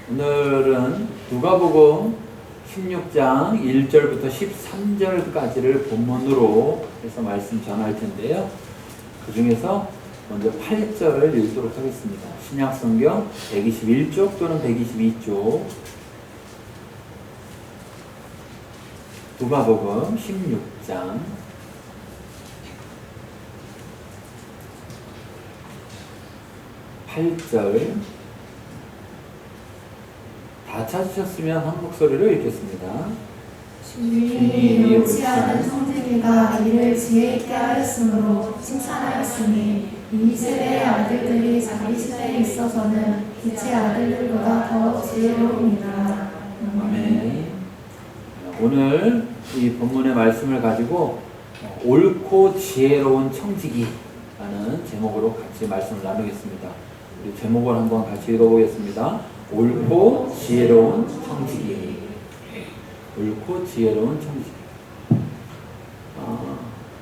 오늘은 누가복음 16장 1절부터 13절까지를 본문으로 해서 말씀 전할 텐데요. 그 중에서 먼저 8절을 읽도록 하겠습니다. 신약성경 121쪽 또는 122쪽 누가복음 16장 8절 다 찾으셨으면 한 목소리로 읽겠습니다. 주인이 옳지 않은 성직이가 이를 지혜 있게 하였으므로 칭찬하였으니 이 세대의 아들들이 자기 시대에 있어서는 빛의 아들들보다 더 지혜로우니라. 아멘. 오늘 이 본문의 말씀을 가지고 옳고 지혜로운 청지기라는 제목으로 같이 말씀을 나누겠습니다. 우리 제목을 한번 같이 읽어보겠습니다. 옳고 지혜로운 청지기. 옳고 지혜로운 청지기.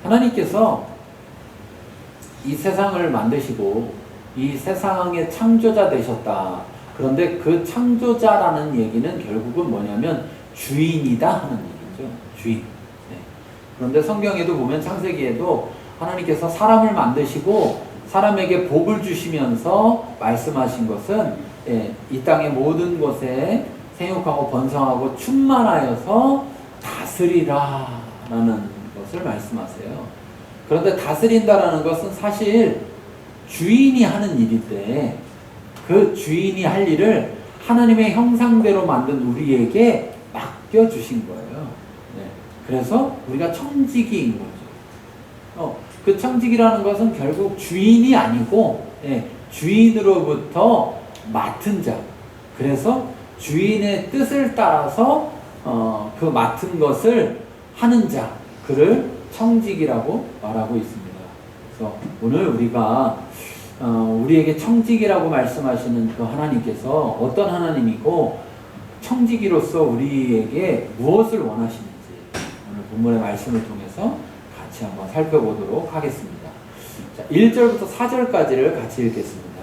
하나님께서 이 세상을 만드시고 이 세상의 창조자 되셨다. 그런데 그 창조자라는 얘기는 결국은 뭐냐면 주인이다 하는 얘기죠. 주인. 네. 그런데 성경에도 보면 창세기에도 하나님께서 사람을 만드시고 사람에게 복을 주시면서 말씀하신 것은 이 땅의 모든 것에 생육하고 번성하고 충만하여서 다스리라 라는 것을 말씀하세요. 그런데 다스린다라는 것은 사실 주인이 하는 일인데 그 주인이 할 일을 하나님의 형상대로 만든 우리에게 맡겨주신 거예요. 네. 그래서 우리가 청지기인 거죠. 그 청지기라는 것은 결국 주인이 아니고 주인으로부터 맡은 자. 그래서 주인의 뜻을 따라서 그 맡은 것을 하는 자. 그를 청지기라고 말하고 있습니다. 그래서 오늘 우리가 우리에게 청지기라고 말씀하시는 그 하나님께서 어떤 하나님이고 청지기로서 우리에게 무엇을 원하시는지 오늘 본문의 말씀을 통해서 같이 한번 살펴보도록 하겠습니다. 자, 1절부터 4절까지를 같이 읽겠습니다.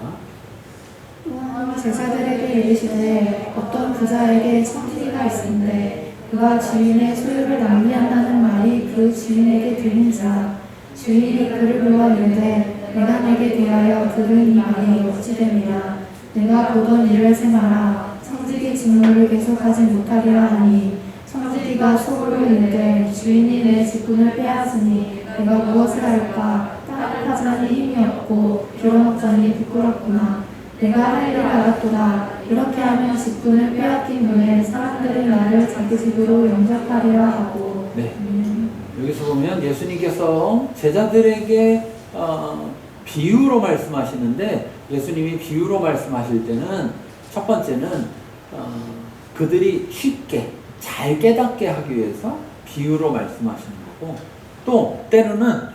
또한 제자들에게 이르시되 어떤 부자에게 청지기가 있은데 그가 주인의 소유를 낭비한다는 말이 그 주인에게 들린 자. 주인이 그를 불러 이르되 내가 내게 대하여 들은 이 말이 어찌됨이냐. 내가 보던 일을 생하라. 청지기 직무를 계속하지 못하리라 하니 청지기가 속으로 이르되 주인이 내 직분을 빼앗으니 내가 무엇을 할까. 따뜻하자니 힘이 없고 빌어먹자니 부끄럽구나. 내가 할 일을 알았도다. 이렇게 하면 직분을 빼앗긴 후에 사람들이 나를 자기 집으로 영접하리라 하고. 네. 여기서 보면 예수님께서 제자들에게 비유로 말씀하시는데 예수님이 비유로 말씀하실 때는 첫 번째는 그들이 쉽게 잘 깨닫게 하기 위해서 비유로 말씀하시는 거고 또 때로는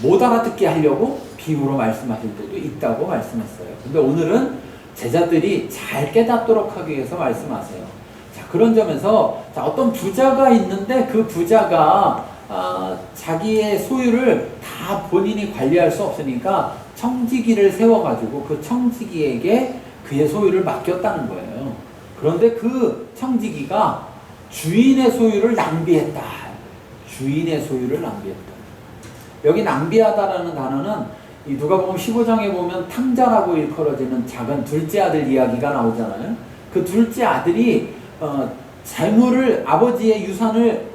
못 알아듣게 하려고 비유로 말씀하실 때도 있다고 말씀했어요. 근데 오늘은 제자들이 잘 깨닫도록 하기 위해서 말씀하세요. 자, 그런 점에서 어떤 부자가 있는데 그 부자가 자기의 소유를 다 본인이 관리할 수 없으니까 청지기를 세워가지고 그 청지기에게 그의 소유를 맡겼다는 거예요. 그런데 그 청지기가 주인의 소유를 낭비했다. 주인의 소유를 낭비했다. 여기 낭비하다라는 단어는 이 누가복음 15장에 보면 탕자라고 일컬어지는 작은 둘째 아들 이야기가 나오잖아요. 그 둘째 아들이 재물을 아버지의 유산을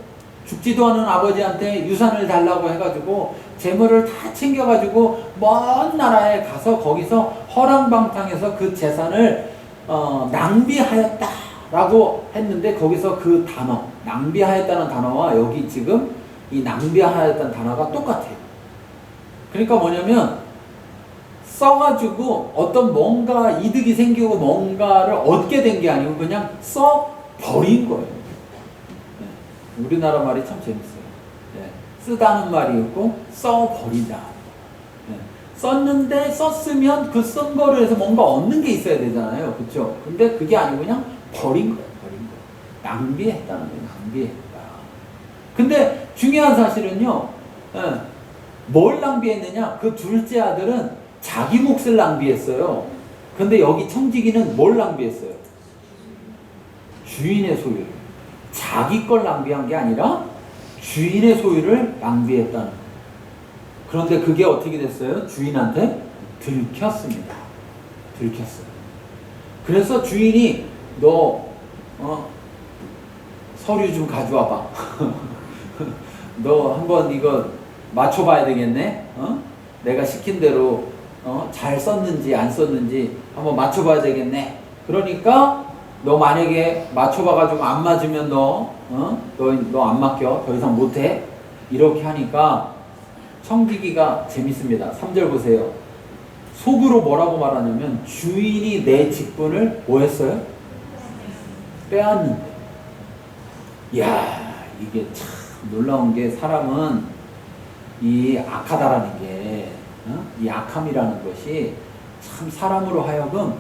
죽지도 않은 아버지한테 유산을 달라고 해가지고 재물을 다 챙겨가지고 먼 나라에 가서 거기서 허랑방탕해서 그 재산을 낭비하였다라고 했는데 거기서 그 단어 낭비하였다는 단어와 여기 지금 이 낭비하였다는 단어가 똑같아요. 그러니까 뭐냐면 써가지고 어떤 뭔가 이득이 생기고 뭔가를 얻게 된 게 아니고 그냥 써버린 거예요. 네. 우리나라 말이 참 재밌어요. 네. 쓰다는 말이 있고 써버리다. 네. 썼는데 썼으면 그 쓴 거로 해서 뭔가 얻는 게 있어야 되잖아요. 그렇죠? 근데 그게 아니고 그냥 버린 거예요. 버린 거. 낭비했다는 거예요. 낭비했다. 근데 중요한 사실은요. 네. 뭘 낭비했느냐? 그 둘째 아들은 자기 몫을 낭비했어요. 근데 여기 청지기는 뭘 낭비했어요? 주인의 소유를. 자기 걸 낭비한 게 아니라 주인의 소유를 낭비했다는 거예요. 그런데 그게 어떻게 됐어요? 주인한테 들켰습니다. 들켰어요. 그래서 주인이 너 서류 좀 가져와봐. 너 한번 이거 맞춰봐야 되겠네. 내가 시킨 대로 잘 썼는지 안 썼는지 한번 맞춰봐야 되겠네. 그러니까 너 만약에 맞춰봐가지고 안 맞으면 너 안 맡겨. 더 이상 못해. 이렇게 하니까 청지기가 재밌습니다. 3절 보세요. 속으로 뭐라고 말하냐면 주인이 내 직분을 뭐 했어요? 빼앗는데. 이야, 이게 참 놀라운 게 사람은 이 악하다라는 게, 이 악함이라는 것이 참 사람으로 하여금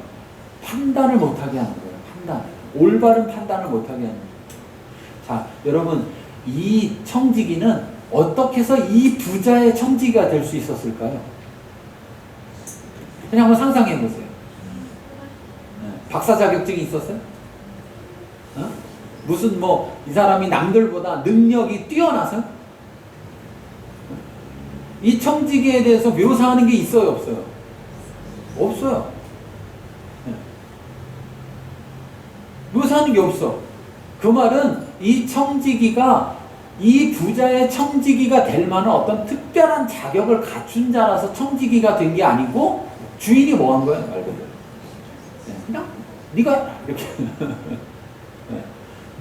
판단을 못하게 하는 거예요. 판단. 올바른 판단을 못하게 하는 거예요. 자, 여러분, 이 청지기는 어떻게 해서 이 부자의 청지기가 될 수 있었을까요? 그냥 한번 상상해 보세요. 박사 자격증이 있었어요? 무슨 이 사람이 남들보다 능력이 뛰어나서? 이 청지기에 대해서 묘사하는 게 있어요, 없어요? 없어요. 묘사하는 게 없어. 그 말은 이 청지기가 이 부자의 청지기가 될 만한 어떤 특별한 자격을 갖춘 자라서 청지기가 된 게 아니고 주인이 뭐 한 거야? 말 그대로. 그냥 네가 해라 이렇게.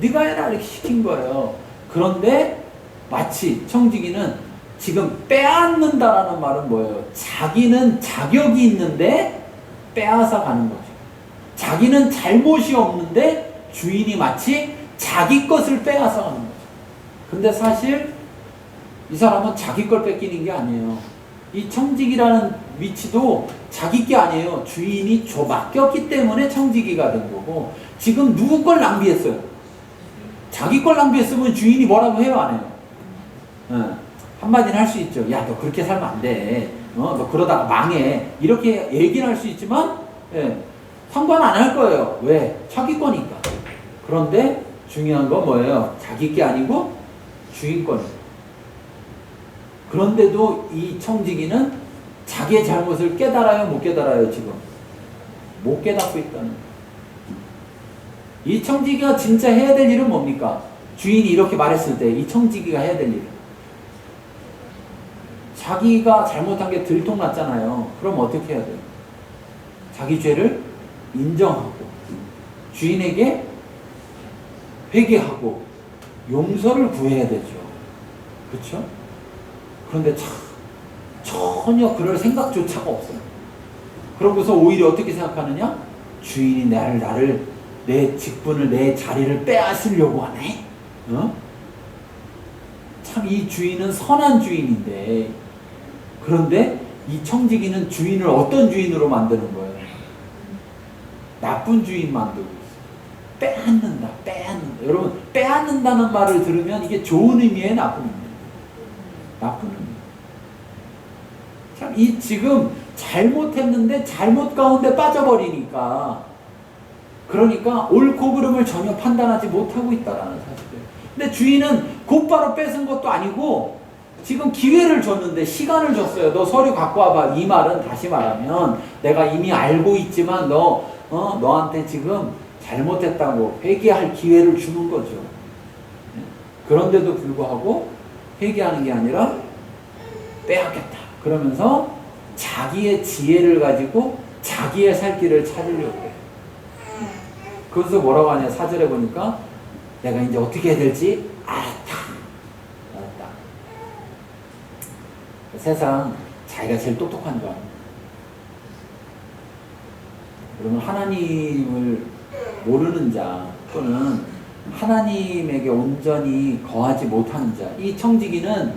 네가 해라 이렇게 시킨 거예요. 그런데 마치 청지기는 지금 빼앗는다라는 말은 뭐예요? 자기는 자격이 있는데 빼앗아 가는 거죠. 자기는 잘못이 없는데 주인이 마치 자기 것을 빼앗아 가는 거죠. 근데 사실 이 사람은 자기 걸 뺏기는 게 아니에요. 이 청지기라는 위치도 자기 게 아니에요. 주인이 맡겼기 때문에 청지기가 된 거고, 지금 누구 걸 낭비했어요? 자기 걸 낭비했으면 주인이 뭐라고 해요? 안 해요? 한마디는 할 수 있죠. 야, 너 그렇게 살면 안 돼. 너 그러다가 망해. 이렇게 얘기는 할 수 있지만, 상관 안 할 거예요. 왜? 자기 거니까. 그런데 중요한 건 뭐예요? 자기 게 아니고 주인 거니까. 그런데도 이 청지기는 자기의 잘못을 깨달아요? 못 깨달아요? 지금? 못 깨닫고 있다는 거예요. 이 청지기가 진짜 해야 될 일은 뭡니까? 주인이 이렇게 말했을 때 이 청지기가 해야 될 일은, 자기가 잘못한 게 들통났잖아요. 그럼 어떻게 해야 돼요? 자기 죄를 인정하고 주인에게 회개하고 용서를 구해야 되죠. 그렇죠? 그런데 전혀 그럴 생각조차가 없어요. 그러고서 오히려 어떻게 생각하느냐? 주인이 나를 내 직분을, 내 자리를 빼앗으려고 하네? 참 이 주인은 선한 주인인데, 그런데 이 청지기는 주인을 어떤 주인으로 만드는 거예요? 나쁜 주인 만들고 있어요. 빼앗는다. 여러분, 빼앗는다는 말을 들으면 이게 좋은 의미의 나쁜 의미예요. 나쁜 의미. 참, 이 지금 잘못했는데 잘못 가운데 빠져버리니까, 그러니까 옳고 그름을 전혀 판단하지 못하고 있다라는 사실이에요. 근데 주인은 곧바로 뺏은 것도 아니고 지금 기회를 줬는데, 시간을 줬어요. 너 서류 갖고 와봐. 이 말은 다시 말하면 내가 이미 알고 있지만 너한테 지금 잘못했다고 회개할 기회를 주는 거죠. 그런데도 불구하고 회개하는 게 아니라 빼앗겠다. 그러면서 자기의 지혜를 가지고 자기의 살 길을 찾으려고 해요. 그래서 뭐라고 하냐, 4절에 보니까 내가 이제 어떻게 해야 될지 알았다. 세상 자기가 제일 똑똑한 줄 압니다. 여러분, 하나님을 모르는 자 또는 하나님에게 온전히 거하지 못하는 자, 이 청지기는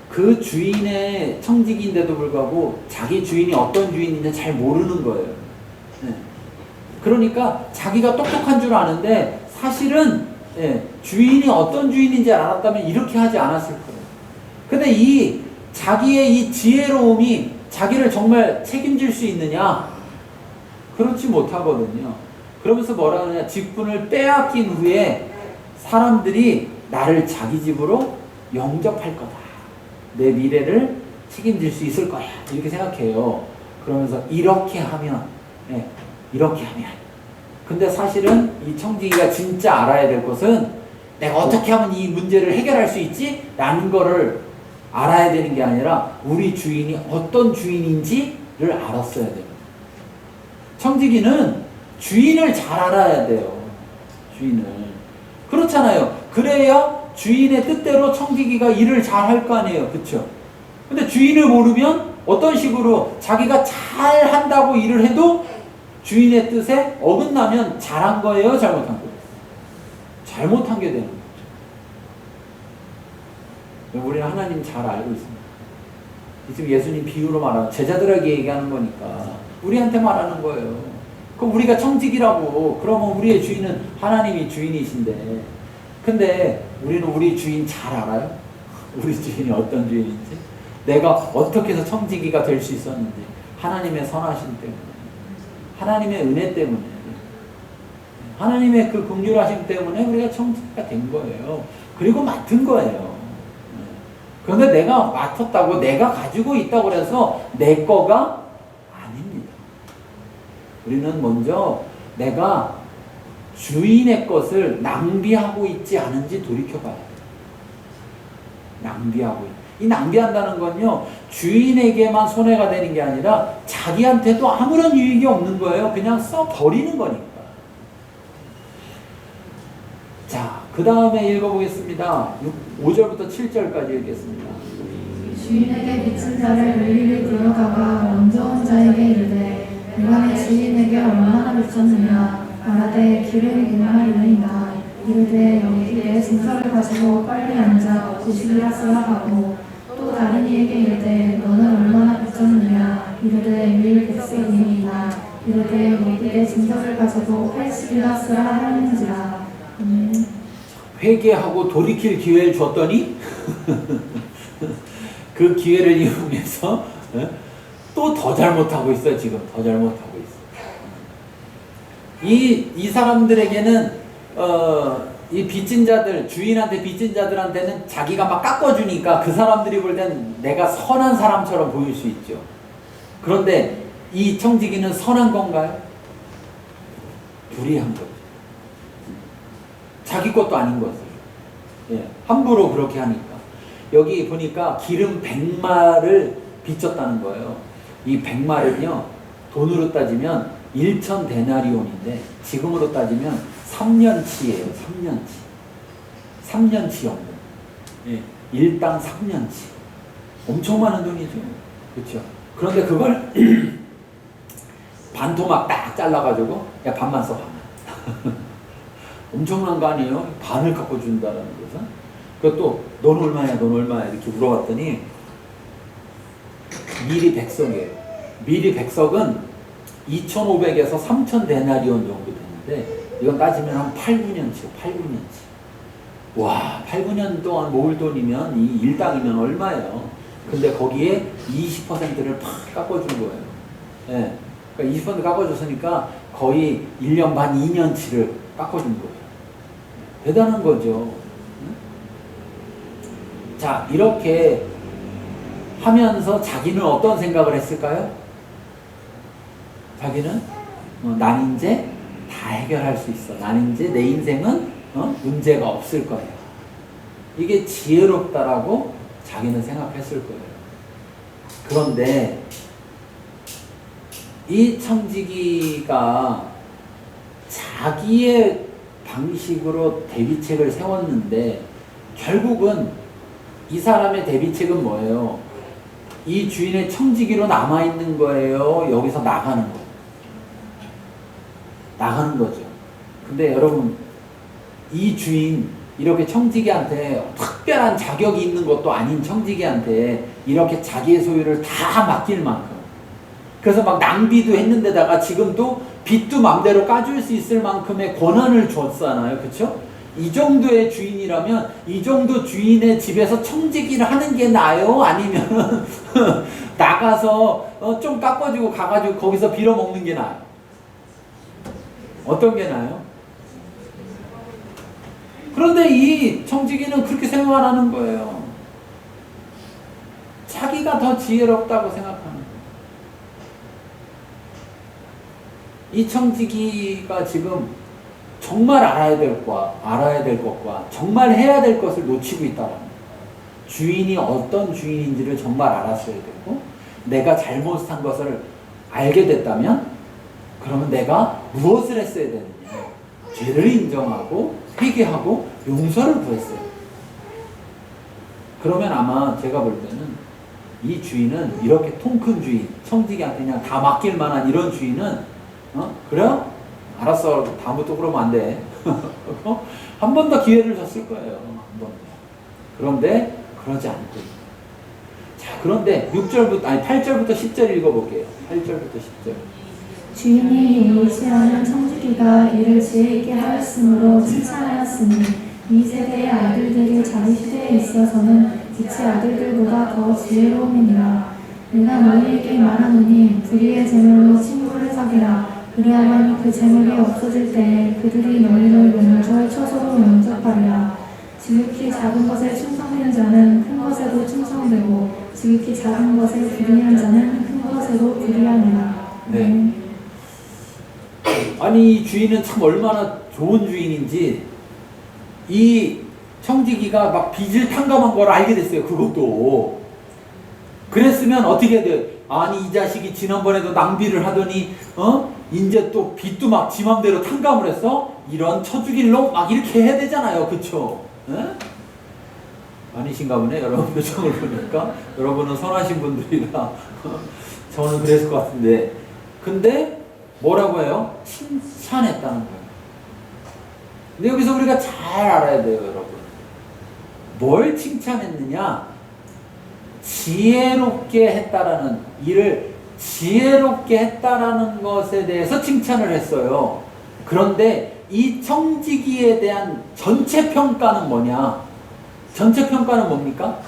그 주인의 청지기인데도 불구하고 자기 주인이 어떤 주인인지 잘 모르는 거예요. 그러니까 자기가 똑똑한 줄 아는데 사실은 주인이 어떤 주인인지 알았다면 이렇게 하지 않았을 거예요. 근데 이 자기의 이 지혜로움이 자기를 정말 책임질 수 있느냐? 그렇지 못하거든요. 그러면서 뭐라 그러냐, 직분을 빼앗긴 후에 사람들이 나를 자기 집으로 영접할 거다. 내 미래를 책임질 수 있을 거야. 이렇게 생각해요. 그러면서 이렇게 하면, 예, 이렇게 하면. 근데 사실은 이 청지기가 진짜 알아야 될 것은 내가 어떻게 하면 이 문제를 해결할 수 있지? 라는 거를 알아야 되는 게 아니라 우리 주인이 어떤 주인인지를 알았어야 돼요. 청지기는 주인을 잘 알아야 돼요. 주인을. 그렇잖아요. 그래야 주인의 뜻대로 청지기가 일을 잘 할 거 아니에요. 그쵸? 근데 주인을 모르면 어떤 식으로 자기가 잘 한다고 일을 해도 주인의 뜻에 어긋나면 잘한 거예요? 잘못한 거예요? 잘못한 게 되는 거죠. 우리는 하나님 잘 알고 있습니다. 지금 예수님 비유로 말하는 제자들에게 얘기하는 거니까 우리한테 말하는 거예요. 그럼 우리가 청지기라고 그러면 우리의 주인은 하나님이 주인이신데, 근데 우리는 우리 주인 잘 알아요? 우리 주인이 어떤 주인인지, 내가 어떻게 해서 청지기가 될 수 있었는지, 하나님의 선하심 때문에, 하나님의 은혜 때문에, 하나님의 그 긍휼하심 때문에 우리가 청지기가 된 거예요. 그리고 맡은 거예요. 그런데 내가 맡았다고, 내가 가지고 있다고 해서 내 거가 아닙니다. 우리는 먼저 내가 주인의 것을 낭비하고 있지 않은지 돌이켜봐야 돼요. 낭비하고 있. 이 낭비한다는 건요, 주인에게만 손해가 되는 게 아니라 자기한테도 아무런 유익이 없는 거예요. 그냥 써버리는 거니까. 자, 그 다음에 읽어보겠습니다. 5절부터 7절까지 읽겠습니다. 주인에게 빚진 자를 일일이 불러다가 먼저 온 자에게 이르되 내가 내 주인에게 얼마나 빚졌느냐 말하되 길을 갱하리이다. 이르되 여기 내 증서를 가지고 빨리 앉아 고시기라 쓰라 하고, 또 다른 이에게 이르되 너는 얼마나 빚졌느냐 이르되 1,100세겔이니라. 이르되 여기 내 증서를 가지고 80이나 쓰라 하는지라. 회개하고 돌이킬 기회를 줬더니 그 기회를 이용해서 또 더 잘못하고 있어요. 지금 더 잘못하고 있어요. 이 사람들에게는 이 빚진 자들, 주인한테 빚진 자들한테는 자기가 막 깎아주니까 그 사람들이 볼 땐 내가 선한 사람처럼 보일 수 있죠. 그런데 이 청지기는 선한 건가요? 불의한 거죠. 자기 것도 아닌 것을. 예, 함부로 그렇게 하니까. 여기 보니까 기름 100마를 빚졌다는 거예요. 이 100마를요, 돈으로 따지면 1,000데나리온인데 지금으로 따지면 3년치예요. 3년치. 3년치 연금. 예, 일당 3년치. 엄청 많은 돈이죠. 그렇죠? 그런데 그걸 반토막 딱 잘라가지고 야, 반만 써, 반만. 엄청난 거 아니에요? 반을 갖고 준다는 것은. 그것도 넌 얼마야, 넌 얼마야 이렇게 물어봤더니 미리 백석이에요. 미리 백석은 2,500에서 3,000데나리온 정도 되는데 이건 따지면 한 8, 9년치요. 8, 9년치. 와, 8, 9년 동안 모을 돈이면 이 일당이면 얼마예요? 근데 거기에 20%를 팍 깎아준 거예요. 예. 그러니까 20% 깎아줬으니까 거의 1년 반, 2년치를 깎아준 거예요. 대단한 거죠. 자, 이렇게 하면서 자기는 어떤 생각을 했을까요? 자기는 난 이제 다 해결할 수 있어. 난 이제 내 인생은 문제가 없을 거예요. 이게 지혜롭다라고 자기는 생각했을 거예요. 그런데 이 청지기가 자기의 방식으로 대비책을 세웠는데 결국은 이 사람의 대비책은 뭐예요? 이 주인의 청지기로 남아있는 거예요? 여기서 나가는 거예요? 나가는 거죠. 근데 여러분, 이 주인, 이렇게 청지기한테 특별한 자격이 있는 것도 아닌 청지기한테 이렇게 자기의 소유를 다 맡길 만큼, 그래서 막 낭비도 했는데다가 지금도 빚도 맘대로 까줄 수 있을 만큼의 권한을 줬잖아요. 그쵸? 이 정도의 주인이라면 이 정도 주인의 집에서 청지기를 하는 게 나아요? 아니면 나가서 좀 깎아주고 가가지고 거기서 빌어먹는 게 나아요? 어떤 게 나아요? 그런데 이 청지기는 그렇게 생각 안 하는 거예요. 자기가 더 지혜롭다고 생각하는 거예요. 이 청지기가 지금 정말 알아야 될 것과 정말 해야 될 것을 놓치고 있다는 거예요. 주인이 어떤 주인인지를 정말 알았어야 되고, 내가 잘못한 것을 알게 됐다면 그러면 내가 무엇을 했어야 되느냐. 죄를 인정하고 회개하고 용서를 구했어요. 그러면 아마 제가 볼 때는 이 주인은 이렇게 통 큰 주인, 청지기한테 그냥 다 맡길 만한 이런 주인은 그래요? 알았어. 다음부터 그러면 안 돼. 한 번 더 기회를 줬을 거예요. 한 번 더. 그런데 그러지 않고. 자, 그런데 8절부터 10절 읽어볼게요. 8절부터 10절. 주인이 옳지 않은 청지기가 이를 지혜 있게 하였으므로 칭찬하였으니 이 세대의 아들들이 자기 시대에 있어서는 빛의 아들들보다 더 지혜로움이니라. 내가 너희에게 말하노니 불의의 재물로 친구를 사귀라. 그리하면 그 재물이 없어질 때에 그들이 너희를 처소로 영접하리라. 지극히 작은 것에 충성된 자는 큰 것에도 충성되고 지극히 작은 것에 불의한 자는 큰 것에도 불의하니라. 네. 아니 이 주인은 참 얼마나 좋은 주인인지 이 청지기가 막 빚을 탕감한 걸 알게 됐어요. 그것도. 그랬으면 어떻게 해야 돼요? 아니 이 자식이 지난번에도 낭비를 하더니 이제 또 빚도 막 지 맘대로 탕감을 했어? 이런 쳐주길로 막 이렇게 해야 되잖아요. 그쵸? 에? 아니신가 보네. 여러분 표정을 보니까 여러분은 선하신 분들이라 저는 그랬을 것 같은데, 근데 뭐라고 해요? 칭찬했다는 거예요. 근데 여기서 우리가 잘 알아야 돼요, 여러분. 뭘 칭찬했느냐? 지혜롭게 했다라는 일을 지혜롭게 했다라는 것에 대해서 칭찬을 했어요. 그런데 이 청지기에 대한 전체 평가는 뭐냐? 전체 평가는 뭡니까?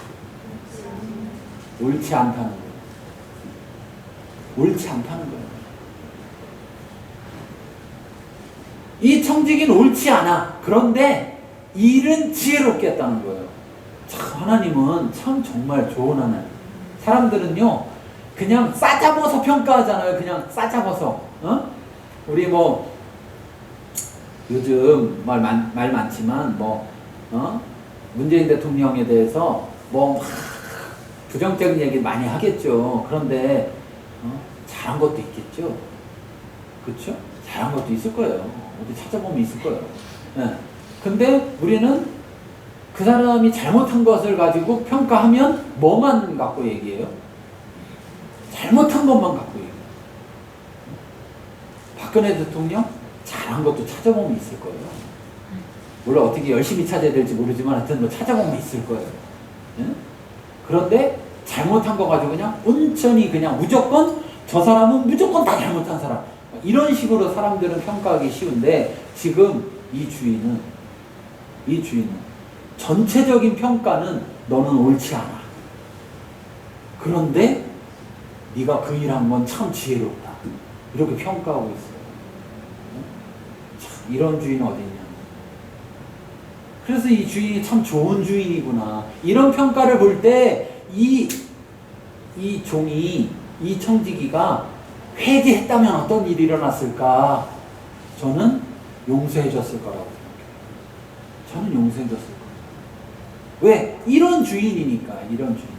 옳지 않다는 거예요. 옳지 않다는 거예요. 이 청지기는 옳지 않아. 그런데 일은 지혜롭게 했다는 거예요. 참 하나님은 참 정말 좋은 하나님. 사람들은요 그냥 싸잡아서 평가하잖아요. 그냥 싸잡아서. 우리 뭐 요즘 말 많지만 문재인 대통령에 대해서 부정적인 얘기 많이 하겠죠. 그런데 잘한 것도 있겠죠. 그렇죠? 잘한 것도 있을 거예요. 어디 찾아보면 있을 거예요. 네. 근데 우리는 그 사람이 잘못한 것을 가지고 평가하면 뭐만 갖고 얘기해요? 잘못한 것만 갖고 얘기해요. 박근혜 대통령 잘한 것도 찾아보면 있을 거예요. 물론 어떻게 열심히 찾아야 될지 모르지만 하여튼 뭐 찾아보면 있을 거예요. 네? 그런데 잘못한 거 가지고 그냥 온전히 그냥 무조건 저 사람은 무조건 다 잘못한 사람, 이런 식으로 사람들은 평가하기 쉬운데, 지금 이 주인은 전체적인 평가는 너는 옳지 않아. 그런데 네가 그 일한 건 참 지혜롭다. 이렇게 평가하고 있어요. 참 이런 주인은 어디 있냐. 그래서 이 주인이 참 좋은 주인이구나. 이런 평가를 볼 때 이 종이, 이 청지기가 회개했다면 어떤 일이 일어났을까? 저는 용서해 줬을 거라고 생각해요. 저는 용서해 줬을 거예요. 왜? 이런 주인이니까. 이런 주인.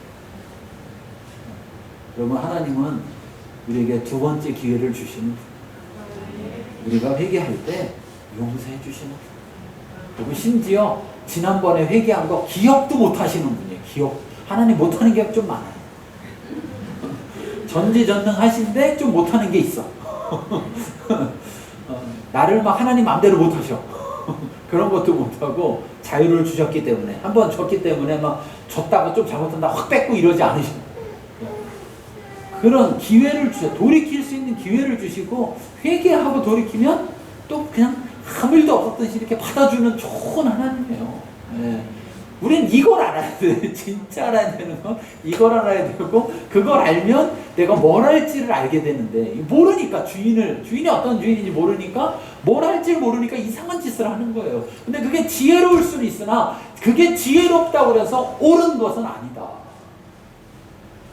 여러분, 하나님은 우리에게 두 번째 기회를 주시는 분. 우리가 회개할 때 용서해 주시는 분. 그리고 심지어 지난번에 회개한 거 기억도 못 하시는 분이에요. 기억. 하나님 못하는 게 좀 많아요. 전지전능하신데 좀 못하는 게 있어. 나를 막 하나님 마음대로 못하셔. 그런 것도 못하고 자유를 주셨기 때문에, 한번 줬기 때문에 막 줬다가 좀 잘못한다 확 뺏고 이러지 않으셔. 그런 기회를 주셔. 돌이킬 수 있는 기회를 주시고, 회개하고 돌이키면 또 그냥 아무 일도 없었듯이 이렇게 받아주는 좋은 하나님이에요. 네. 우린 이걸 알아야 돼. 진짜 알아야 되는 건 이걸 알아야 되고, 그걸 알면 내가 뭘 할지를 알게 되는데, 모르니까 주인이 어떤 주인인지 모르니까 뭘 할지 모르니까 이상한 짓을 하는 거예요. 근데 그게 지혜로울 수는 있으나 그게 지혜롭다고 해서 옳은 것은 아니다.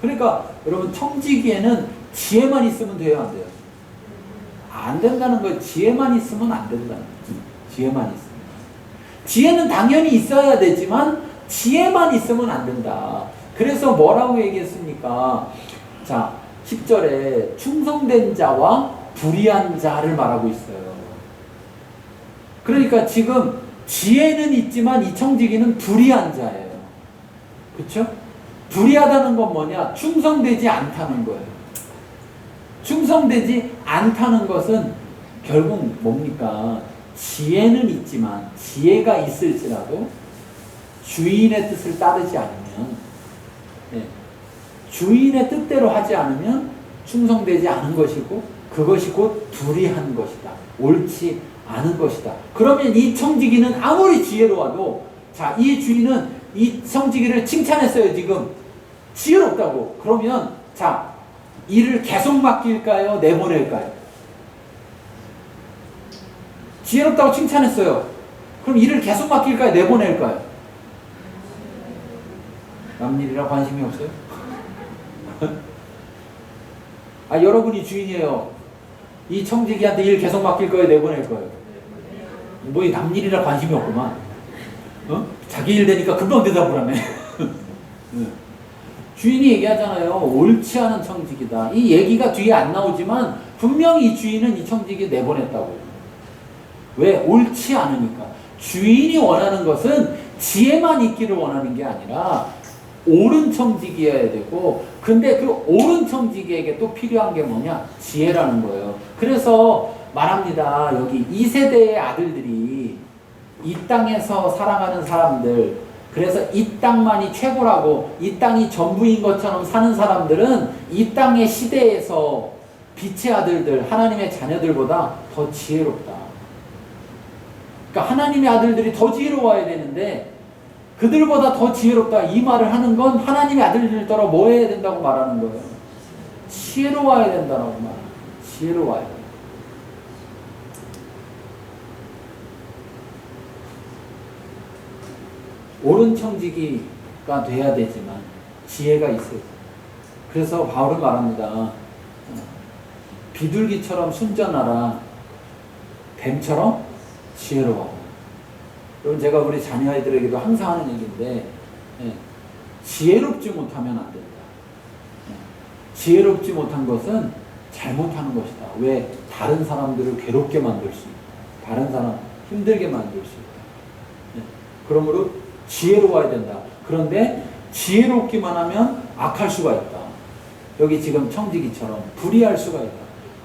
그러니까 여러분, 청지기에는 지혜만 있으면 돼요, 안 돼요? 안 된다는 거예요. 지혜만 있으면 안 된다는 거예요. 지혜만 있으면. 지혜는 당연히 있어야 되지만 지혜만 있으면 안 된다. 그래서 뭐라고 얘기했습니까? 자, 10절에 충성된 자와 불의한 자를 말하고 있어요. 그러니까 지금 지혜는 있지만 이 청지기는 불의한 자예요. 그렇죠? 불의하다는 건 뭐냐? 충성되지 않다는 거예요. 충성되지 않다는 것은 결국 뭡니까? 지혜는 있지만, 지혜가 있을지라도 주인의 뜻을 따르지 않으면, 주인의 뜻대로 하지 않으면 충성되지 않은 것이고, 그것이 곧 불의한 것이다. 옳지 않은 것이다. 그러면 이 청지기는 아무리 지혜로워도, 자, 이 주인은 이 청지기를 칭찬했어요, 지금. 지혜롭다고. 그러면, 자, 일을 계속 맡길까요? 내보낼까요? 지혜롭다고 칭찬했어요. 그럼 일을 계속 맡길까요? 내보낼까요? 남일이라 관심이 없어요? 아, 여러분이 주인이에요. 이 청지기한테 일 계속 맡길 거예요? 내보낼 거예요? 뭐, 이 남일이라 관심이 없구만. 자기 일 되니까 금방 대답을 하네. 주인이 얘기하잖아요. 옳지 않은 청지기다. 이 얘기가 뒤에 안 나오지만 분명히 이 주인은 이 청지기 내보냈다고. 왜? 옳지 않으니까. 주인이 원하는 것은 지혜만 있기를 원하는 게 아니라 옳은 청지기여야 되고, 근데 그 옳은 청지기에게 또 필요한 게 뭐냐? 지혜라는 거예요. 그래서 말합니다. 여기 2세대의 아들들이 이 땅에서 살아가는 사람들, 그래서 이 땅만이 최고라고, 이 땅이 전부인 것처럼 사는 사람들은 이 땅의 시대에서 빛의 아들들, 하나님의 자녀들보다 더 지혜롭다. 그러니까 하나님의 아들들이 더 지혜로워야 되는데 그들보다 더 지혜롭다, 이 말을 하는 건 하나님의 아들들더러 뭐 해야 된다고 말하는 거예요? 지혜로워야 된다고 말해요. 지혜로워야 돼요. 옳은 청지기가 돼야 되지만 지혜가 있어요. 그래서 바울은 말합니다. 비둘기처럼 순전하라, 뱀처럼 지혜로워. 여러분, 제가 우리 자녀아이들에게도 항상 하는 얘기인데, 지혜롭지 못하면 안 된다. 지혜롭지 못한 것은 잘못하는 것이다. 왜? 다른 사람들을 괴롭게 만들 수 있다. 다른 사람 힘들게 만들 수 있다. 그러므로 지혜로워야 된다. 그런데 지혜롭기만 하면 악할 수가 있다. 여기 지금 청지기처럼 불의할 수가 있다.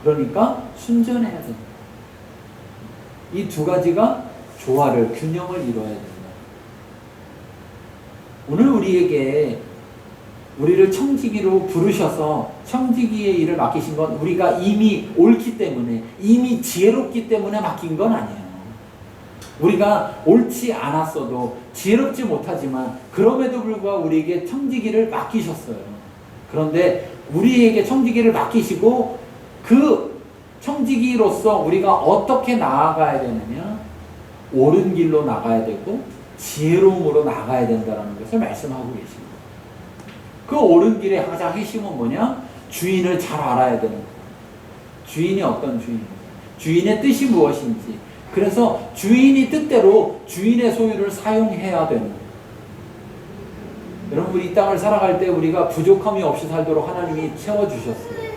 그러니까 순전해야 된다. 이 두 가지가 조화를, 균형을 이루어야 된다. 오늘 우리를 청지기로 부르셔서 청지기의 일을 맡기신 건 우리가 이미 옳기 때문에, 이미 지혜롭기 때문에 맡긴 건 아니에요. 우리가 옳지 않았어도, 지혜롭지 못하지만 그럼에도 불구하고 우리에게 청지기를 맡기셨어요. 그런데 우리에게 청지기를 맡기시고 그 청지기로서 우리가 어떻게 나아가야 되느냐? 옳은 길로 나가야 되고 지혜로움으로 나가야 된다는 것을 말씀하고 계십니다. 그 옳은 길의 가장 핵심은 뭐냐? 주인을 잘 알아야 되는 거예요. 주인이 어떤 주인인지, 주인의 뜻이 무엇인지, 그래서 주인이 뜻대로 주인의 소유를 사용해야 되는 거예요. 여러분, 이 땅을 살아갈 때 우리가 부족함이 없이 살도록 하나님이 채워주셨어요.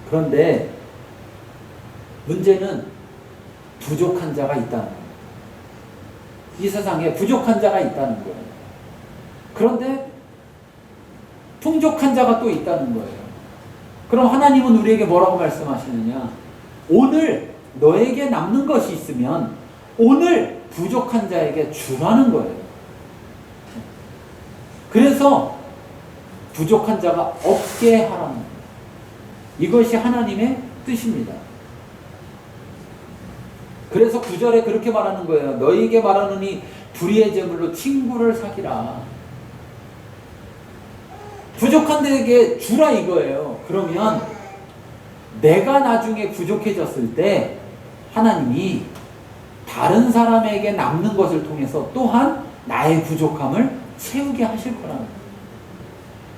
그런데 문제는 부족한 자가 있다는 거예요. 이 세상에 부족한 자가 있다는 거예요. 그런데 풍족한 자가 또 있다는 거예요. 그럼 하나님은 우리에게 뭐라고 말씀하시느냐? 오늘 너에게 남는 것이 있으면 오늘 부족한 자에게 주라는 거예요. 그래서 부족한 자가 없게 하라는 거예요. 이것이 하나님의 뜻입니다. 그래서 9절에 그렇게 말하는 거예요. 너희에게 말하노니 불의의 제물로 친구를 사귀라. 부족한 데에게 주라 이거예요. 그러면 내가 나중에 부족해졌을 때 하나님이 다른 사람에게 남는 것을 통해서 또한 나의 부족함을 채우게 하실 거라는 거예요.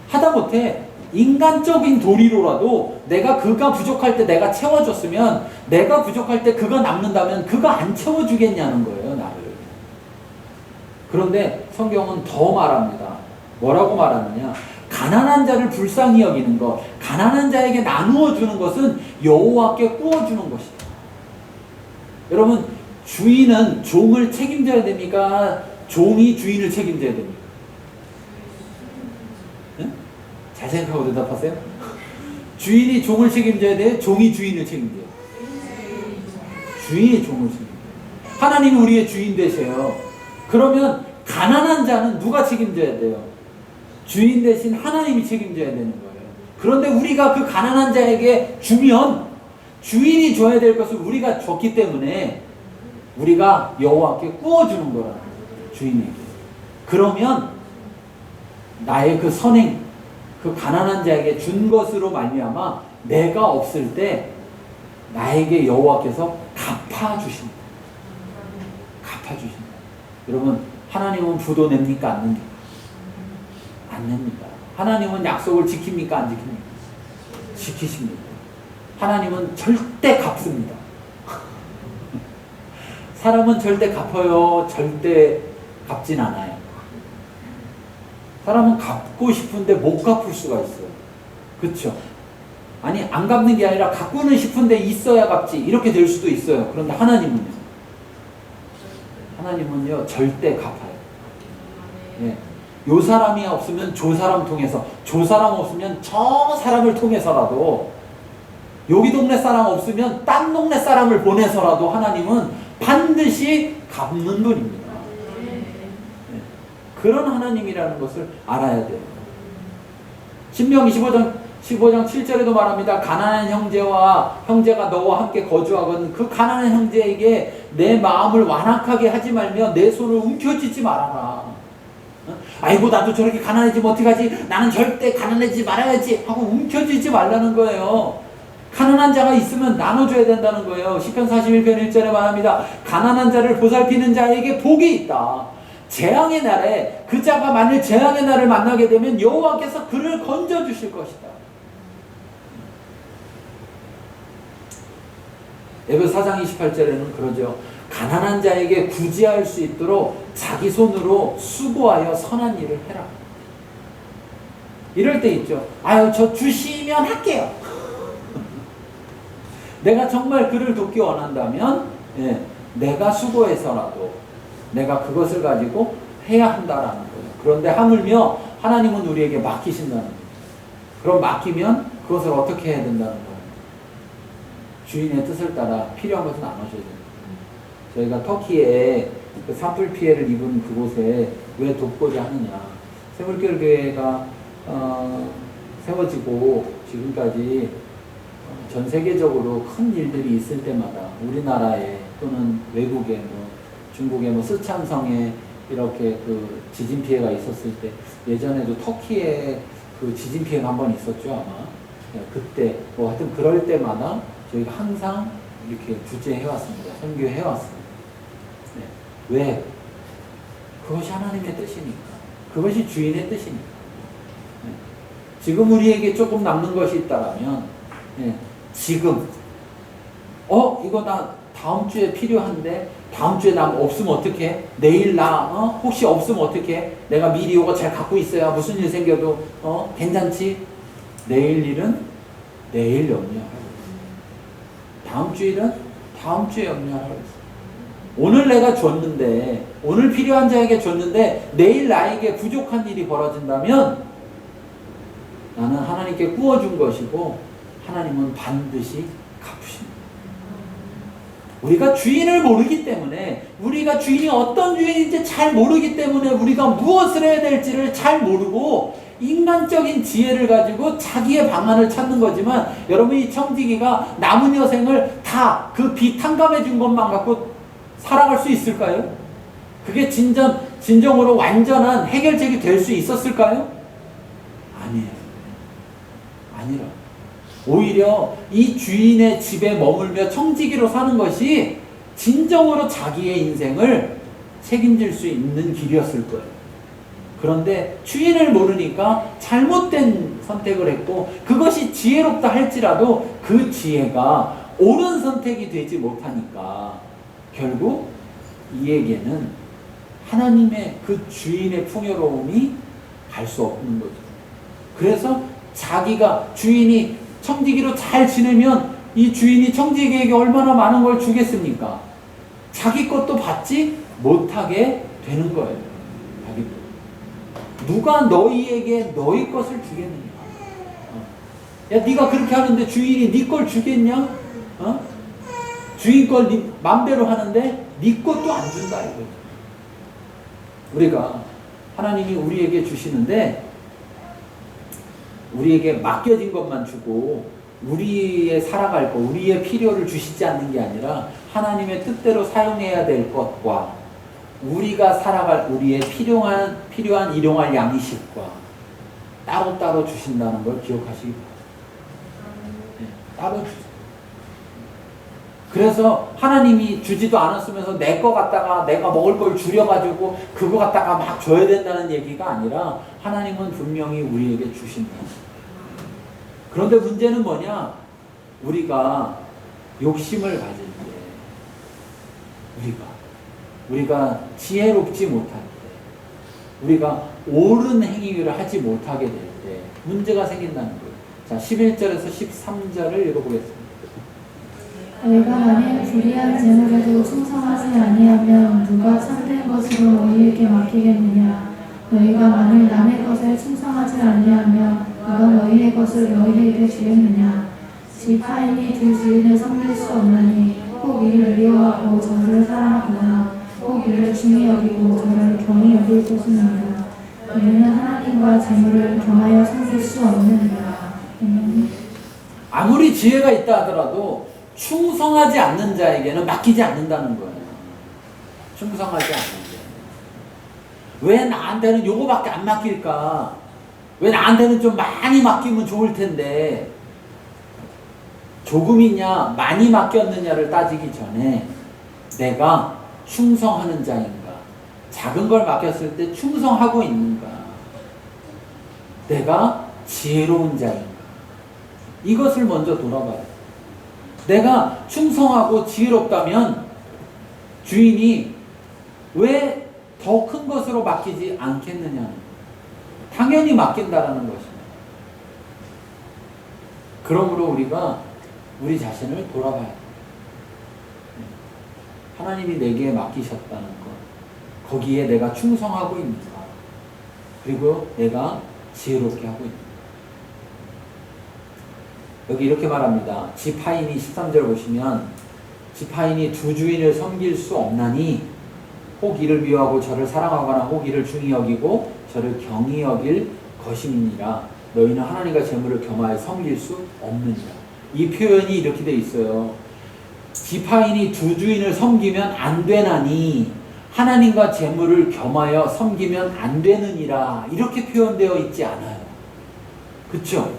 하다못해 인간적인 도리로라도 내가 그가 부족할 때 내가 채워줬으면, 내가 부족할 때 그가 남는다면 그가 안 채워주겠냐는 거예요, 나를. 그런데 성경은 더 말합니다. 뭐라고 말하느냐? 가난한 자를 불쌍히 여기는 것, 가난한 자에게 나누어 주는 것은 여호와께 구워주는 것이다. 여러분, 주인은 종을 책임져야 됩니까? 종이 주인을 책임져야 됩니까? 네? 잘 생각하고 대답하세요. 주인이 종을 책임져야 돼요? 종이 주인을 책임져야 돼요? 주인이 종을 책임져요. 하나님이 우리의 주인 되세요. 그러면 가난한 자는 누가 책임져야 돼요? 주인 대신 하나님이 책임져야 되는 거예요. 그런데 우리가 그 가난한 자에게 주면 주인이 줘야 될 것을 우리가 줬기 때문에 우리가 여호와께 구워주는 거라는 거예요. 주인에게. 그러면 나의 그 선행, 그 가난한 자에게 준 것으로 말미암아 내가 없을 때 나에게 여호와께서 갚아주신다. 갚아주신다. 여러분, 하나님은 부도 냅니까? 안 냅니까? 안 냅니다. 하나님은 약속을 지킵니까? 안 지킵니까? 지키십니다. 하나님은 절대 갚습니다. 사람은 절대 갚아요. 절대 갚진 않아요. 사람은 갚고 싶은데 못 갚을 수가 있어요. 그렇죠? 아니, 안 갚는 게 아니라 갚고는 싶은데 있어야 갚지, 이렇게 될 수도 있어요. 그런데 하나님은요 절대 갚아요. 예. 요 사람이 없으면 저 사람 통해서, 저 사람 없으면 저 사람을 통해서라도, 여기 동네 사람 없으면 딴 동네 사람을 보내서라도 하나님은 반드시 갚는 분입니다. 네. 그런 하나님이라는 것을 알아야 돼요. 신명기 15장 7절에도 말합니다. 가난한 형제가 너와 함께 거주하거든 그 가난한 형제에게 내 마음을 완악하게 하지 말며 내 손을 움켜쥐지 말아라. 아이고, 나도 저렇게 가난해지면 어떡하지? 나는 절대 가난해지지 말아야지 하고 움켜쥐지 말라는 거예요. 가난한 자가 있으면 나눠줘야 된다는 거예요. 시편 41편 1절에 말합니다. 가난한 자를 보살피는 자에게 복이 있다. 재앙의 날에 그 자가 만일 재앙의 날을 만나게 되면 여호와께서 그를 건져주실 것이다. 에베소 4장 28절에는 그러죠. 가난한 자에게 구제할 수 있도록 자기 손으로 수고하여 선한 일을 해라. 이럴 때 있죠. 아유, 저 주시면 할게요. 내가 정말 그를 돕기 원한다면 내가 수고해서라도 내가 그것을 가지고 해야 한다라는 거예요. 그런데 하물며 하나님은 우리에게 맡기신다는 거예요. 그럼 맡기면 그것을 어떻게 해야 된다는 거예요. 주인의 뜻을 따라 필요한 것은 나눠줘야 됩니다. 저희가 터키에 그 산불 피해를 입은 그곳에 왜 돕고자 하느냐. 새물결교회가 세워지고 지금까지 전 세계적으로 큰 일들이 있을 때마다 우리나라에 또는 외국에 중국의 스촨성에 이렇게 그 지진 피해가 있었을 때, 예전에도 터키에 그 지진 피해가 한 번 있었죠, 아마. 그때 하여튼 그럴 때마다 저희가 항상 이렇게 주재해 왔습니다. 선교해 왔습니다. 네. 왜? 그것이 하나님의 뜻이니까. 그것이 주인의 뜻이니까. 네. 지금 우리에게 조금 남는 것이 있다라면, 지금 이거 나 다음 주에 필요한데, 다음 주에 나 없으면 어떡해? 내일 나 혹시 없으면 어떡해? 내가 미리 이거 잘 갖고 있어야 무슨 일 생겨도 괜찮지? 내일 일은 내일 염려하라고. 다음 주 일은 다음 주에 염려하라고 했어. 오늘 내가 줬는데, 오늘 필요한 자에게 줬는데 내일 나에게 부족한 일이 벌어진다면 나는 하나님께 구워준 것이고 하나님은 반드시 갚으십니다. 우리가 주인을 모르기 때문에, 우리가 주인이 어떤 주인인지 잘 모르기 때문에 우리가 무엇을 해야 될지를 잘 모르고 인간적인 지혜를 가지고 자기의 방안을 찾는 거지만, 여러분, 이 청지기가 남은 여생을 다 그 빚 탕감해 준 것만 갖고 살아갈 수 있을까요? 그게 진정으로 완전한 해결책이 될 수 있었을까요? 아니에요. 오히려 이 주인의 집에 머물며 청지기로 사는 것이 진정으로 자기의 인생을 책임질 수 있는 길이었을 거예요. 그런데 주인을 모르니까 잘못된 선택을 했고, 그것이 지혜롭다 할지라도 그 지혜가 옳은 선택이 되지 못하니까 결국 이에게는 하나님의 그 주인의 풍요로움이 갈 수 없는 거죠. 그래서 자기가 주인이 청지기로 잘 지내면 이 주인이 청지기에게 얼마나 많은 걸 주겠습니까? 자기 것도 받지 못하게 되는 거예요. 자기 것. 누가 너희에게 너희 것을 주겠느냐? 야, 네가 그렇게 하는데 주인이 네 걸 주겠냐? 주인 걸 네 맘대로 하는데 네 것도 안 준다 이거죠. 우리가 하나님이 우리에게 주시는데 우리에게 맡겨진 것만 주고 우리의 살아갈 것, 우리의 필요를 주시지 않는 게 아니라 하나님의 뜻대로 사용해야 될 것과 우리가 살아갈 우리의 필요한 일용할 양식과 따로따로 주신다는 걸 기억하시기 바랍니다. 네, 따로 주세요. 그래서 하나님이 주지도 않았으면서 내 거 갖다가 내가 먹을 걸 줄여가지고 그거 갖다가 막 줘야 된다는 얘기가 아니라 하나님은 분명히 우리에게 주신다. 그런데 문제는 뭐냐? 우리가 욕심을 가질 때, 우리가 지혜롭지 못할 때, 우리가 옳은 행위를 하지 못하게 될 때 문제가 생긴다는 거예요. 자, 11절에서 13절을 읽어보겠습니다. 너희가 만일 불의한 재물에도 충성하지 아니하면 누가 참된 것으로 너희에게 맡기겠느냐? 너희가 만일 남의 것에 충성하지 아니하면 누가 너희의 것을 너희에게 주겠느냐? 집 하인이 두 주인을 섬길 수 없나니 혹 이를 미워하고 저를 사랑하거나 혹 이를 중히 여기고 저를 경히 여길 것이니라. 너희는 하나님과 재물을 겸하여 섬길 수 없느니라. 아무리 지혜가 있다 하더라도 충성하지 않는 자에게는 맡기지 않는다는 거예요. 충성하지 않는 자. 왜 나한테는 요거밖에 안 맡길까? 왜 나한테는 좀 많이 맡기면 좋을 텐데, 조금이냐 많이 맡겼느냐를 따지기 전에 내가 충성하는 자인가, 작은 걸 맡겼을 때 충성하고 있는가, 내가 지혜로운 자인가, 이것을 먼저 돌아봐요. 내가 충성하고 지혜롭다면 주인이 왜 더 큰 것으로 맡기지 않겠느냐? 당연히 맡긴다라는 것입니다. 그러므로 우리가 우리 자신을 돌아봐야 돼요. 하나님이 내게 맡기셨다는 것, 거기에 내가 충성하고 있는가, 그리고 내가 지혜롭게 하고 있는가. 여기 이렇게 말합니다. 집 하인이 13절 보시면 집 하인이 두 주인을 섬길 수 없나니 혹 이를 미워하고 저를 사랑하거나 혹 이를 중히 여기고 저를 경히 여길 것임이니라. 너희는 하나님과 재물을 겸하여 섬길 수 없느니라. 이 표현이 이렇게 돼 있어요. 집 하인이 두 주인을 섬기면 안 되나니 하나님과 재물을 겸하여 섬기면 안 되느니라. 이렇게 표현되어 있지 않아요. 그쵸?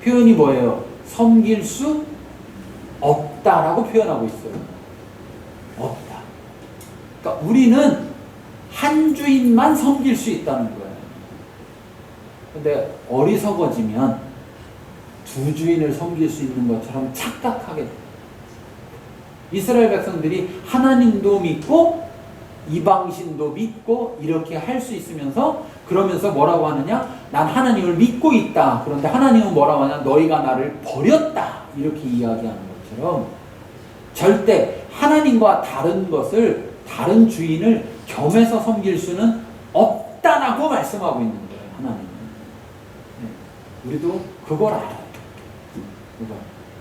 표현이 뭐예요? 섬길 수 없다라고 표현하고 있어요. 없다. 그러니까 우리는 한 주인만 섬길 수 있다는 거예요. 근데 어리석어지면 두 주인을 섬길 수 있는 것처럼 착각하게 돼요. 이스라엘 백성들이 하나님도 믿고 이방신도 믿고 이렇게 할 수 있으면서 그러면서 뭐라고 하느냐? 난 하나님을 믿고 있다. 그런데 하나님은 뭐라고 하냐? 너희가 나를 버렸다. 이렇게 이야기하는 것처럼 절대 하나님과 다른 것을, 다른 주인을 겸해서 섬길 수는 없다라고 말씀하고 있는 거예요. 하나님은. 네. 우리도 그걸 알아요.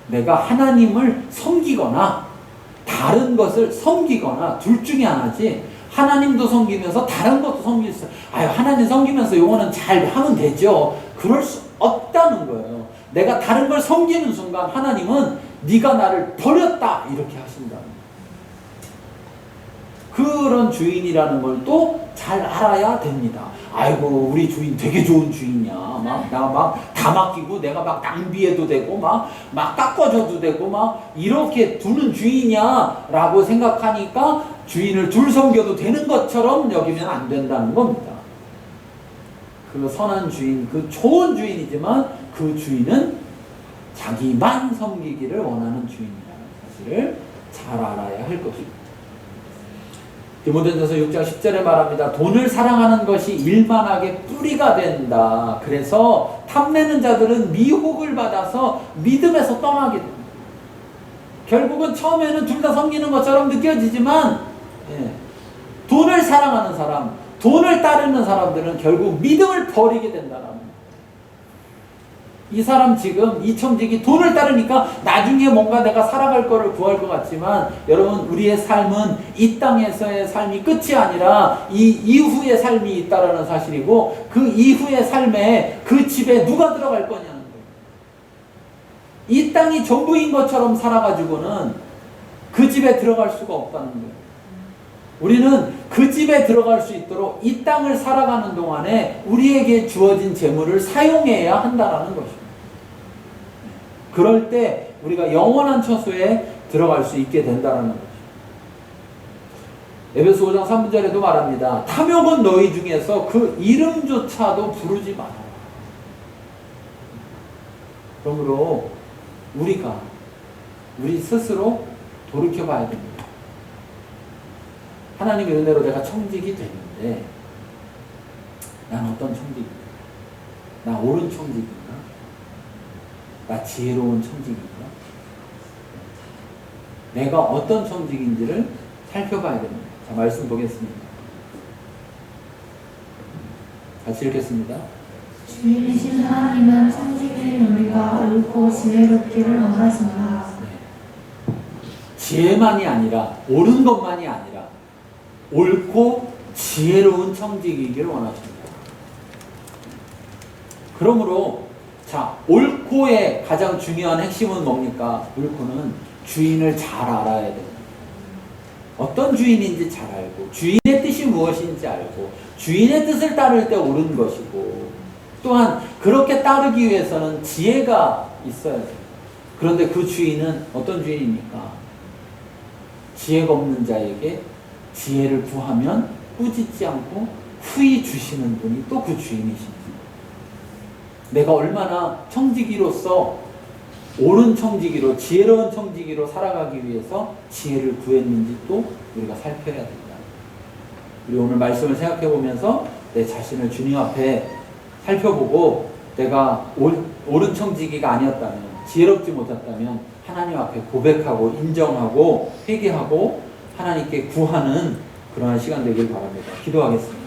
내가 하나님을 섬기거나 다른 것을 섬기거나 둘 중에 하나지, 하나님도 섬기면서 다른 것도 섬길 수, 하나님 섬기면서 요거는 잘 하면 되죠. 그럴 수 없다는 거예요. 내가 다른 걸 섬기는 순간 하나님은 네가 나를 버렸다 이렇게 하신다. 그 그런 주인이라는 걸 또 잘 알아야 됩니다. 아이고 우리 주인 되게 좋은 주인이야. 내가 막 다 맡기고 내가 막 낭비해도 되고 막 깎아줘도 되고 막 이렇게 두는 주인이야라고 생각하니까 주인을 둘 섬겨도 되는 것처럼 여기면 안 된다는 겁니다. 그 선한 주인, 그 좋은 주인이지만 그 주인은 자기만 섬기기를 원하는 주인이라는 사실을 잘 알아야 할 것입니다. 디모데전서 6장 10절에 말합니다. 돈을 사랑하는 것이 일반하게 뿌리가 된다. 그래서 탐내는 자들은 미혹을 받아서 믿음에서 떠나게 됩니다. 결국은 처음에는 둘 다 섬기는 것처럼 느껴지지만 돈을 사랑하는 사람, 돈을 따르는 사람들은 결국 믿음을 버리게 된다는 거예요. 이 사람 지금 이 청직이 돈을 따르니까 나중에 뭔가 내가 살아갈 거를 구할 것 같지만 여러분 우리의 삶은 이 땅에서의 삶이 끝이 아니라 이 이후의 삶이 있다라는 사실이고 그 이후의 삶에 그 집에 누가 들어갈 거냐는 거예요. 이 땅이 전부인 것처럼 살아가지고는 그 집에 들어갈 수가 없다는 거예요. 우리는 그 집에 들어갈 수 있도록 이 땅을 살아가는 동안에 우리에게 주어진 재물을 사용해야 한다는 것입니다. 그럴 때 우리가 영원한 처소에 들어갈 수 있게 된다는 것입니다. 에베소 5장 3절에도 말합니다. 탐욕은 너희 중에서 그 이름조차도 부르지 마라. 그러므로 우리 스스로 돌이켜봐야 됩니다. 하나님의 은혜로 내가 청직이 됐는데 난 어떤 청직인가? 나 옳은 청직인가? 나 지혜로운 청직인가? 내가 어떤 청직인지를 살펴봐야 됩니다. 자, 말씀 보겠습니다. 같이 읽겠습니다. 주인이신 하나님은 청직인 우리가 옳고 지혜롭기를 원하신다. 지혜만이 아니라 옳은 것만이 아니라 옳고 지혜로운 청직이기를 원하십니다. 그러므로 자, 옳고의 가장 중요한 핵심은 뭡니까? 옳고는 주인을 잘 알아야 됩니다. 어떤 주인인지 잘 알고 주인의 뜻이 무엇인지 알고 주인의 뜻을 따를 때 옳은 것이고 또한 그렇게 따르기 위해서는 지혜가 있어야 돼요. 그런데 그 주인은 어떤 주인입니까? 지혜가 없는 자에게 지혜를 구하면 꾸짖지 않고 후히 주시는 분이 또 그 주인이십니다. 내가 얼마나 청지기로서 옳은 청지기로 지혜로운 청지기로 살아가기 위해서 지혜를 구했는지 또 우리가 살펴야 된다. 우리 오늘 말씀을 생각해 보면서 내 자신을 주님 앞에 살펴보고 내가 옳은 청지기가 아니었다면 지혜롭지 못했다면 하나님 앞에 고백하고 인정하고 회개하고 하나님께 구하는 그러한 시간 되길 바랍니다. 기도하겠습니다.